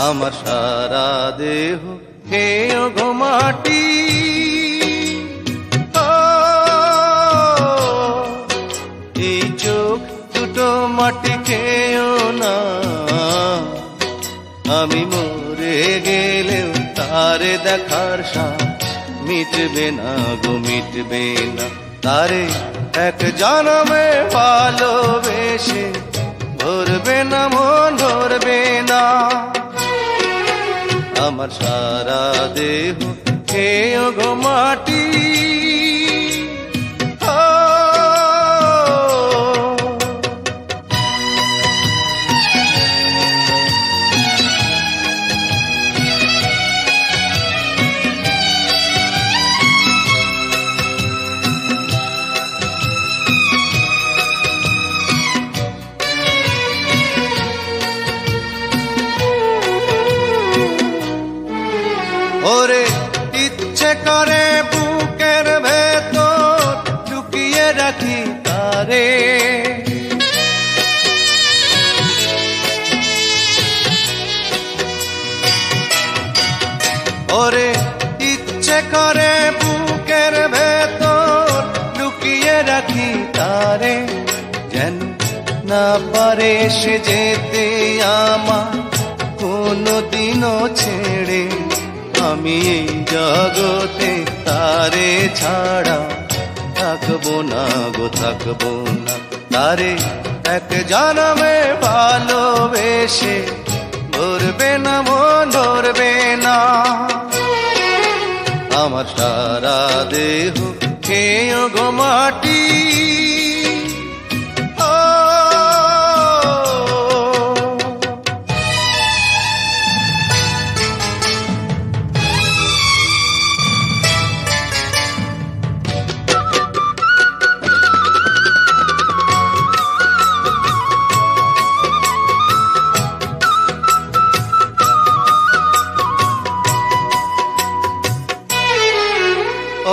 আমার সারা দেহ খেয়েও গো মাটি। এই চোখ দুটো মাটি খেয়েও না, আমি মরে গেলেও তারে দেখার সাথ মিটবে না গো, মিটবে না। তারে এক জনমে ভালোবেসে ধরবে না মন, ধরবে না। আমার সারা দেহ খেয়েও গো মাটি। ওরে ইচ্ছে করে বুকের ভেতর লুকিয়ে রাখি তারে, ওরে ইচ্ছে করে বুকের ভেতর লুকিয়ে রাখি তারে। যেন না পারে সে যেতে আমার কোনদিনও ছেড়ে, আমি এই জগতে তারে ছাড়া থাকবো না গো, থাকবো না। তারে এক জনমে ভালোবেসে ধরবে না মন, ধরবে না। আমার সারা দেহ খেয়েও গো মাটি।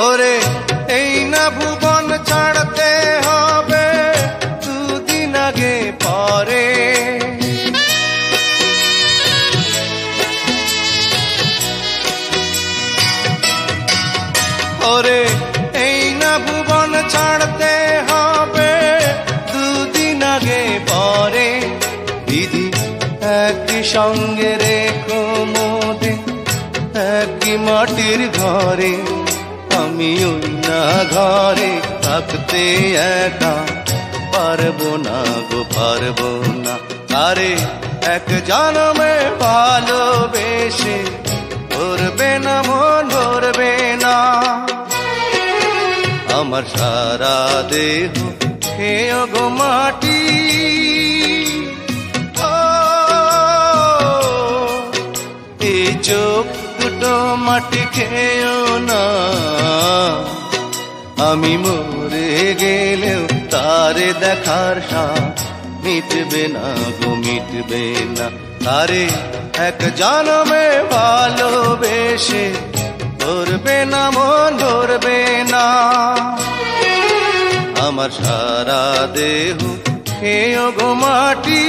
ওরে এই না ভুবন ছাড়তে হবে দুদিন আগে পরে, ওরে এই না ভুবন ছাড়তে হবে দুদিন আগে পরে। দিদি একই সঙ্গে রেখো মোদে একই মাটির ঘরে, আমি ওই না ঘরে থাকতে একা পারবো না গো, পারবো না। আরে এক জনমে ভালোবেসে ধরবে না মন, ধরবে না। আমার সারা দেহ খেয়েও গো মাটি। এই চোখ দুটো মাটি খেয়েও না, আমি মরে গেলেও তারে দেখার সাথ মিটবে না গো, মিটবে না। তারে এক জনমে ভালোবেসে ধরবে না মন, ধরবে না। আমার সারা দেহ খেয়েও গো মাটি।